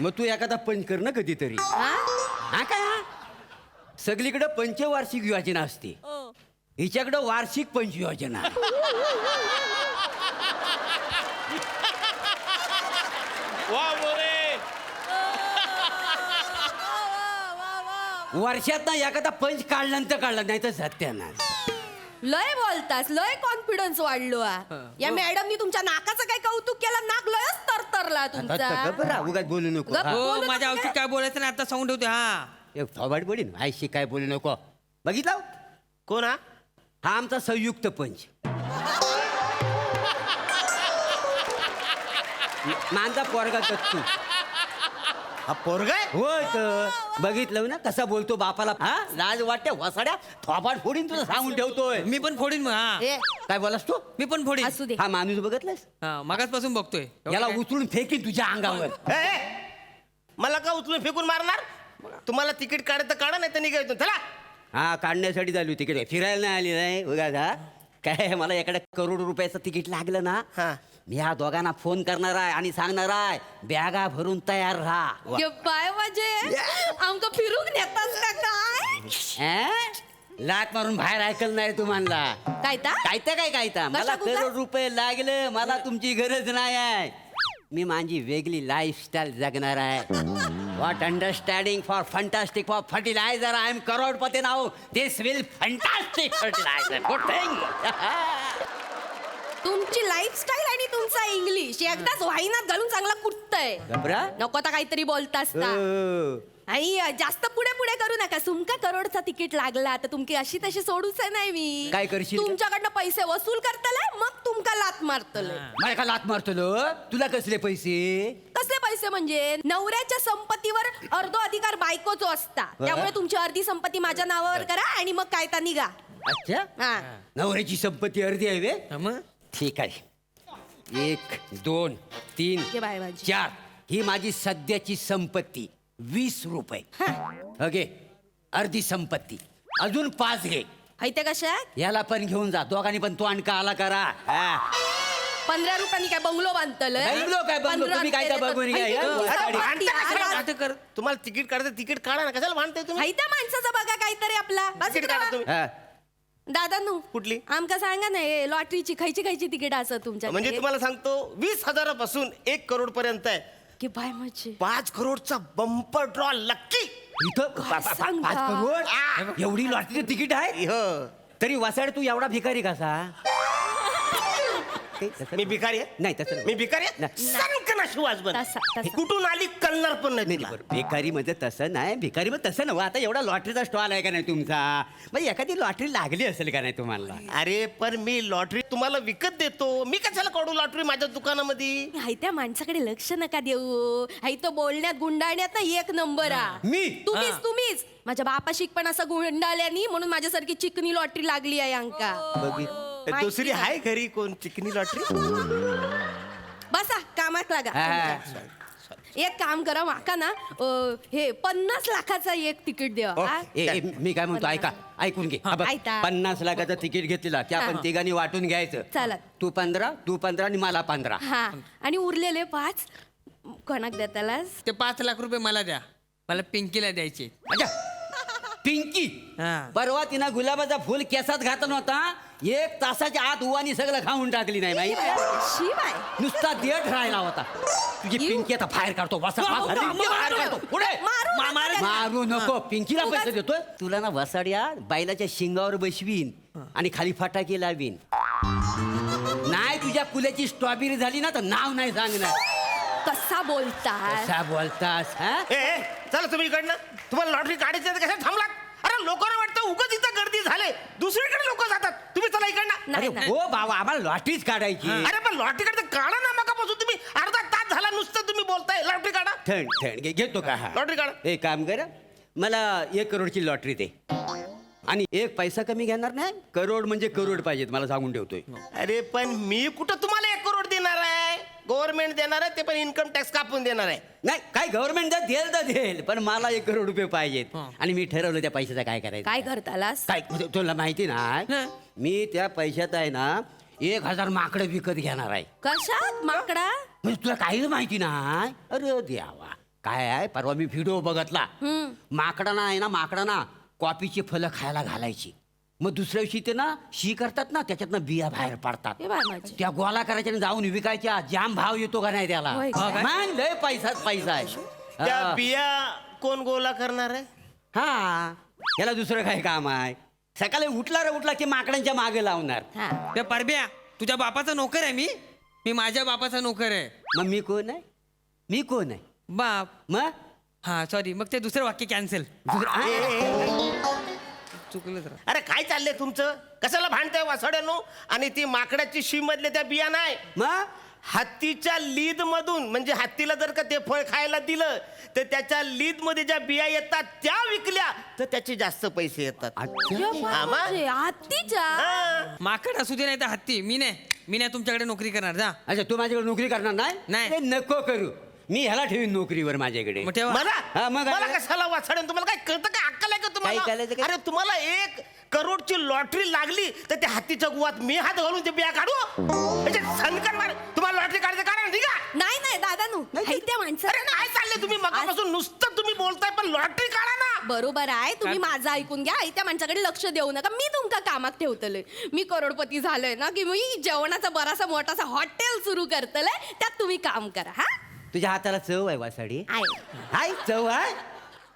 मग तू एखादा पंच कर ना कधीतरी. हा काय हा? सगळीकडे पंचवार्षिक योजना असते, हिच्याकडं वार्षिक पंच योजना. वर्षात ना एखादा पंच काढल्यानंतर काढला नाही तर सत्यानाश. लय बोलतास, लय कॉन्फिडन्स वाढलो. या मॅडमनी तुमच्या नाकाचं काय कौतुक केलं, नाक लयच तरतरला तुमचा. बरं उगाच बोलू नको. गप. हा. बोलू माझ्या नका औषध काय? काय बोलायचं नाही आता सांगून ठेवते. हा एक थोबाड बोलीन आयशी काय बोलू नको. बघितलं कोण हा? हा आमचा संयुक्त पंच. माझा पोरगा दत्तू. हा पोरगा आहे? होय तर बघितलं ना कसा बोलतो बापाला. हा लाज वाटते वसाड्या थोबाड फोडीन तुला सांगून ठेवतोय. मी पण फोडीन मग. हा ए, काय बोलास तू? मी पण फोडीन. असू दे. हा माणूस बघितलास हा मगाचपासून बघतोय. एवढं याला काय? उचलून फेकीन तुझ्या अंगावर. ए, मला का उचलून फेकून मारणार? तुम्हाला तिकीट काढायचं काढा नाही तर निघायचं. चला. हा काढण्यासाठी झाली तिकीट फिरायला नाही आली नाही उगाच. हा काय मला एखाद्या करोड रुपयाचं तिकीट लागलं ना हा. मी ह्या दोघांना फोन करणार आहे आणि सांगणार आहे बॅगा भरून तयार राहा. ये बाय म्हणजे आमका फिरूक नेतास का काय? अं? लात मारून बाहेर ऐकलं नाही तुम्हाला. काय ता? काय मला कशा कुठं? करोड रुपये लागले, मला तुमची गरज नाही आहे. मी माझी वेगळी लाईफस्टाईल जगणार आहे. What understanding for fantastic for fertiliser. I am करोडपती नाव. This will fantastic fertiliser. Good thing. तुमची लाईफस्टाईल आणि तुमचा इंग्लिश एकदाच वाहिन्यात घालून चांगला कुठतय. घबरा नको आता काहीतरी बोलतास ना. आई जास्त पुढे पुढे करू नका. तुमका करोडचा तिकीट लागला तर तुमकी अशी तशी सोडूच नाही मी. काय करशील? तुमच्याकडनं पैसे वसूल करतले मग तुमका लात मारतले. मला का लात मारतलो? तुला कसले पैसे? कसले पैसे म्हणजे नवऱ्याच्या संपत्तीवर अर्धो अधिकार बायकोचो असता. त्यामुळे तुमची अर्धी संपत्ती माझ्या नावावर करा आणि मग काय ता निघा. अच्छा, हा. नवऱ्याची संपत्ती अर्धी आहे वे? मग ठीक आहे. 1 2 3 ये बाय माझी. 4 ही माझी सध्याची संपत्ती 20 रुपये. ओके, अर्धी संपत्ती. अजून 5 घे. ते कशा याला पण घेऊन जा. दोघांनी पण तो आणका आला करा. 15 रुपयानी काय बंगलो बांधतलं. बंगलो काय बंगलो? तुम्ही काय त्या बघून घ्या, या. तुम्हाला तिकीट काढायचं तिकीट काढा ना, कशाला भांडताय तुम्ही? त्या माणसाचा बघा काहीतरी आपला. बस तिकीट इकडं काढा वा. तुम्ही. हा. दादा नू कुठली? आमका सांगा ना हे लॉटरीची खायची तिकीट असं तुमच्या म्हणजे तुम्हाला सांगतो 20,000 1 करोड पर्यंत आहे. की बाय माझी 5 करोडचा बंपर ड्रॉ लक्की. इथं 5 करोड एवढी लॉटरीचं तिकीट आहे? तरी वसाड तू एवढा भिकारी कसा? मी भिकारी आहे? नाही तसं नाही. मी भिकारी आहे? नाही. सनकना शिवाजबन. तसा. कुठून आली कळणार पण नाही नाही, तुला. बरं. भिकारी म्हणजे तसं नाही. भिकारी म्हणजे तसं नव्हतं. आता एवढा लॉटरीचा स्टॉल आहे का नाही तुमचा? मग एखादी लॉटरी लागली असेल का नाही तुम्हाला? अरे पण मी लॉटरी तुम्हाला विकत देतो. मी कशाला काढू लॉटरी माझ्या दुकानामध्ये? हाय त्या माणसाकडे लक्ष नका देऊ. हाय तो बोलण्यात गुंडाळण्यात ना 1 नंबर मी? तुम्हीच माझ्या बापाशीक पण असं गुंडाळल्यानी म्हणून माझ्यासारखी चिकनी लॉटरी लागली आहे अंका. माहिती दुसरी नाही. आहे घरी कोण चिकनी लॉटरी? बसा कामात लागा. एक काम करा माका ना हे 50 लाखाचा एक तिकीट द्या. मी काय म्हणतो ऐका, ऐकून घे. हा बघ, ऐका. 50 लाखाचं तिकीट घेतलेला की आपण हा. तिघांनी वाटून घ्यायचं. चालत. तू 15 आणि मला 15. हा आणि उरलेले 5 कोणाक देतालास? ते 5 लाख रुपये मला द्या. मला पिंकीला द्यायचे. अच्छा, पिंकी हा. परवा तिनं गुलाबाचा फुल केसात घातला नव्हता. 1 तासाच्या आत उवानी सगळं खाऊन टाकली नाही माहिती? शिवाय नुसता देठ राहिला होता. तुझी पिंकी आता बाहेर काढतो. वसाड बाहेर काढतो. पुढे मारू नको. पिंकीला पैसे देतोय. तुला ना वसाड्या बैलाच्या शिंगावर बसवीन आणि खाली फटाके लावीन. नाही तुझ्या कुल्याची स्ट्रॉबेरी झाली ना तर नाव नाही सांगणार. कसा बोलतास? कसा बोलतास? हा? चला तुम्ही इकडनं. तुम्हाला लॉटरी काढायची आहे तर कशा थांबलात? अरे लोकांना वाटतं उगाच इथं गर्दी झाले, दुसरीकडे लोक जातात. तुम्ही चला इकडनं. अरे नाही. हो बाबा, आम्हाला लॉटरीच काढायची. अरे पण लॉटरी काढता काढा ना. मगापासून तुम्ही अर्धा तास झाला नुसतं तुम्ही बोलताय लॉटरी काढा. थंड घेतो का? हा. लॉटरी काढा. एक काम कर, मला 1 करोडची लॉटरी दे आणि 1 पैसा कमी घेणार नाही. करोड म्हणजे करोड पाहिजेत मला सांगून ठेवतोय. अरे पण मी कुठं तुम्हाला 1 करोड देणार आहे? गव्हर्नमेंट देणार आहे, ते पण इन्कम टॅक्स कापून देणार आहे. नाही काय गव्हर्नमेंट देईल तर देईल, पण मला 1 करोड रुपये पाहिजेत. आणि मी ठरवलं त्या पैशाचं काय करायचं. काय करतालास? काय म्हणजे तुला माहिती नाही? मी त्या पैशात आहे ना 1000 माकडं विकत घेणार आहे. कशात माकडा? म्हणजे तुला काहीच माहिती नाही? अरे द्यावा, काय आहे, परवा मी व्हिडिओ बघितला. माकडांना आहे ना, माकडांना कॉफीची फळं खायला घालायची. मग दुसऱ्या दिवशी ते ना शी करतात ना, त्याच्यातनं बिया बाहेर पडतात. हे बाय माझी. त्या गोळा करायच्या आणि जाऊन विकायच्या. जाम भाव येतो का नाही त्याला? होय का? मग लय पैसा आहे. त्या हा. बिया कोण गोला करणार आहे? हा, याला दुसरं काय काम आहे? सकाळी उठला की माकडांच्या मागे लावणार. हा. त्या परब्या तुझ्या बापाचा नोकर आहे मी माझ्या बापाचा नोकर आहे. मग मी कोण आहे? मी कोण आहे बाप. मग? हा सॉरी, मग ते दुसरं वाक्य कॅन्सल. चुकलं जरा. अरे काय चाललंय तुमचं? कशाला भांडताय वासड्यानो? आणि ती माकडाची शी मधले त्या बिया नाही, मग हत्तीच्या लीद मधून, म्हणजे हत्तीला जर का ते फळ खायला दिलं तर त्याच्या लीद मध्ये ज्या बिया येतात त्या विकल्या तर त्याचे जास्त पैसे येतात. हा, मग? हत्तीच्या हा. माकड असू दे नाही तर हत्ती. मी नाही तुमच्याकडे नोकरी करणार. जा. अच्छा, तू माझ्याकडे नोकरी करणार नाही? नाही. अरे नको करू. मी ह्याला ठेवीन नोकरीवर माझ्याकडे मग ठेवा. मला हा, मग मला आता- कशाला वाचाडेन तुम्हाला काय कळतं का अक्कल आहे का काय कळायचं तुम्हाला काय? अरे तुम्हाला 1 करोडची लॉटरी लागली तर त्या हत्तीच्या गुवात मी हात घालून ते बिया काढू संकट मार तुम्हाला लॉटरी काढायचं काढा ना, ठीक आहे नाही नाही दादानू त्या माणसं अरे काय चाललंय तुम्ही मगापासून नुसतं तुम्ही बोलताय पण लॉटरी काढा ना बरोबर आहे तुम्ही माझं ऐकून घ्या आई त्या माणसाकडे लक्ष देऊ नका मी तुमका कामात ठेवतले मी करोडपती झालोय ना की मी जेवणाचा बरासा मोठासा हॉटेल सुरू करतले त्यात तुम्ही काम करा हा तुझ्या हाताला चव आहे वासाडी आहे. हाय चव आहे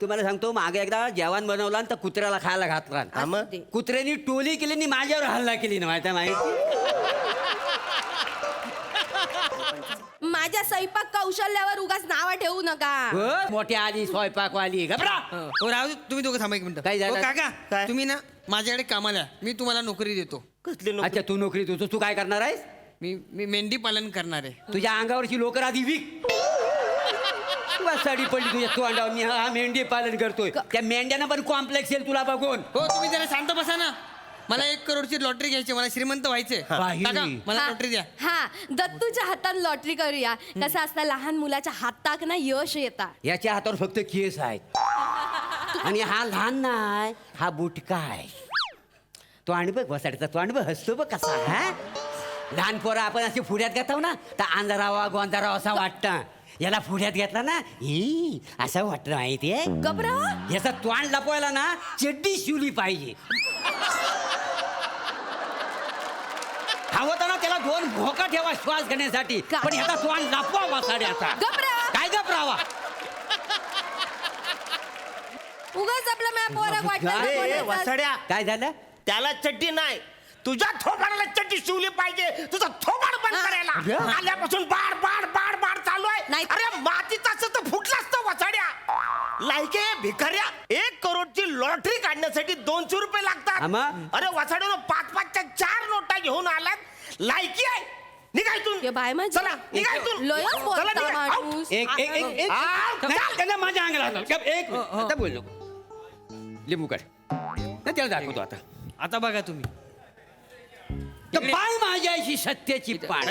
तुम्हाला सांगतो मागे एकदा जेवण बनवला आणि तर कुत्र्याला खायला घातला असू दे. कुत्र्यानी टोली केली आणि माझ्यावर हल्ला केली ना माहिती माझ्या स्वयंपाक कौशल्यावर उगाच नाव ठेवू नका हो, मोठी आली स्वयंपाकवाली घबरा हो राहू दे, तुम्ही दोघं थांबा एक मिनिट काय झालं? काका काय? तुम्ही ना माझ्याकडे कामाला या. मी तुम्हाला नोकरी देतो कसली नोकरी? अच्छा तू नोकरी तू काय करणार आहेस मी मेंढी पालन करणार आहे तुझ्या अंगावरची लोकर आधी विक वासाडी पडली तुझ्या तोंडावर मी हा मेंढी पालन करतोय त्या मेंढ्यांना पण कॉम्प्लेक्स येईल तुला बघून हो तुम्ही जरा शांत बसा ना मला 1 करोडची लॉटरी घ्यायची मला श्रीमंत व्हायचे बाई. काका मला हा, लॉटरी द्या हा दत्तूच्या हातात लॉटरी करूया कसं असतं लहान मुलाच्या हाताक ना यश येतात याच्या हातावर फक्त केस आहेत आणि हा लहान नाही हा बुटका आहे तो आणि बघ वसाडीचा तो आणि बघ हसतो बघ कसा हा लहान पोरं आपण असे फुड्यात घेतो ना तर अंधारावा गोंधारावा असा वाटतं याला फुड्यात घेतला ना ही असं वाटतं माहितीये गबरा याचा तोंड लपवायला ना चड्डी शिवली पाहिजे हवं ना त्याला 2 भोका ठेवा श्वास घेण्यासाठी का? पण ह्याचा तोंड लपवा वासाड्याचा गबरा काय गपरावा उगाच आपल्या मॅप वर अरे वासाड्या काय झालं त्याला चड्डी नाही तुझ्या थोबाडाला चड्डी शिवली पाहिजे तुझा थोबाड बंद करायला आल्यापासून बाड बाड बाड बाड चालू आहे नाही. अरे मातीचा असं तर फुटला असतं वसाड्या लायके भिकाऱ्या 1 करोडची लॉटरी काढण्यासाठी 200 रुपये हा लागतात मग? अरे वसाड्यानं 5-5च्या 4 नोटा घेऊन आलात लायकी आहे निघायतून हे बाय माझी. चला निघायतून लयच बोलता चला, निघा. आऊ. माणूस. एक आ, त्यांना माझ्या अंगाला हात घाल. एक आता बोल नको लिंबू काढ नाही, त्याला दाखवतो आता आता बघा तुम्ही तर बाय माझ्याशी सत्याची पाण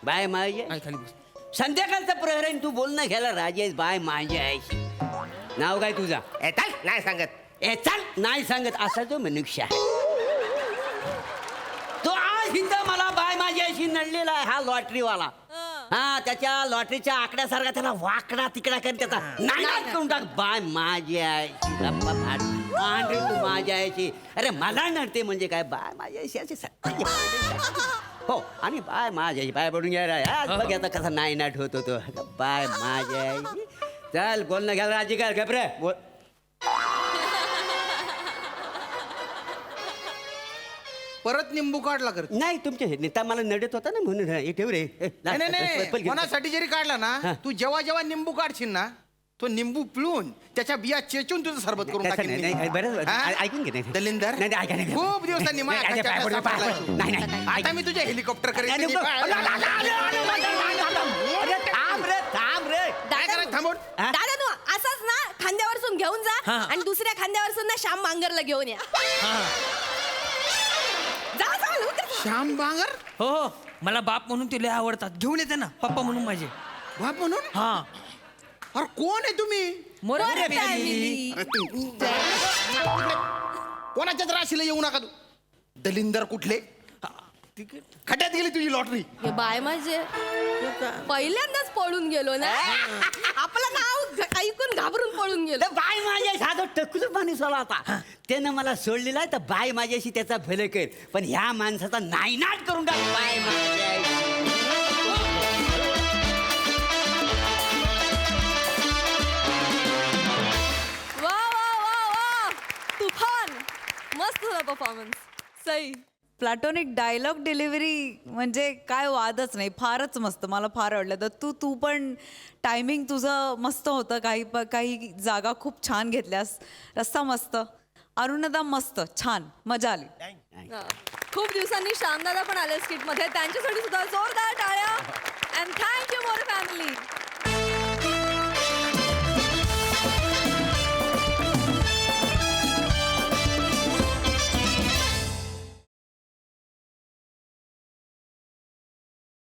बाय माझ्या आई, खाली बस संध्याकाळचा प्रहर आहे, तू बोलणं घ्यायला राजी आहेस बाय माझ्याशी नाव काय तुझा ए, चल, नाही सांगत ए चल नाही सांगत असा जो मनुष्य आहे तो आज इथं मला बाय माझ्याशी नडलेला आहे हा लॉटरीवाला हा त्याच्या लॉटरीच्या आकड्यासारखा त्याला वाकडा तिकडा कर त्याचा नाही करून टाक बाय माझ्याशी रे तू माझ्याशी अरे मला नडते म्हणजे काय बाय माझ्याशी असे सत्य हो आणि बाय माझ्याशी बाय पडून घ्या आज बघ आता कसा नाही नाट होतो तो बाय माझ्याशी चल बोलणं घ्यायला राजी काय घबरे बोल परत निंबू काढला कर नाही तुमच्या नेता मला नडत होता ना म्हणून हे ठेव रे नाही नाही, नाही कोणासाठी जरी काढला ना हा. तू जेव्हा जेव्हा निंबू काढशील ना तो निंबू पिळून त्याच्या बिया चेचून तुझं सरबत करून कसं टाकेन नाही, मी. नाही, बरं, हा? ऐकून घे, नाही. दलिंदर नाही, ऐका, नाही. खूप दिवसांनी माझ्या नाही, हाताच्या नाही, हातात नाही, सापडला. नाही, नाही, आता मी तुझ्या हेलिकॉप्टर नाही, करेन नको. अरे, थांब रे थांब रे काय करायचं थांबून हा? दादा तू असंच ना खांद्यावरसून घेऊन जा आणि दुसऱ्या खांद्यावरसून ना श्याम मांगरला घेऊन या जा जा लवकर जा. श्याम बांगर हो हो मला बाप म्हणून ते लय आवडतात घेऊन येते ना पप्पा म्हणून माझे बाप म्हणून हा अरे कोण आहे तुम्ही मोरे बरं family. family. अरे तू कोणाच्याच राशीला येऊ नका तू दलिंदर कुठले खड्ड्यात गेली तुझी लॉटरी हे बाय माझे पहिल्यांदाच पळून गेलो ना आपलं नाव ऐकून घाबरून पळून गेलो तर बाय माझ्याशी हा जो टकलू माणूस आला आता त्यानं मला सोडलेला आहे तर बाय माझ्याशी त्याचा भले कर पण ह्या माणसाचा नायनाट करून टाक बाय माझ्याशी वा वा वा वा तुफान मस्त झाला performance Sai platonic dialogue delivery म्हणजे काय वादच नाही फारच मस्त मला फार आवडलं तर तू पण टायमिंग तुझं मस्त होतं काही जागा खूप छान घेतल्यास रस्ता मस्त अरुणदा मस्त छान मजा आली खूप दिवसांनी श्यामदादा पण आले स्किट मध्ये त्यांच्यासाठी सुद्धा जोरदार टाळ्या अँड थँक्यू मोर फॅमिली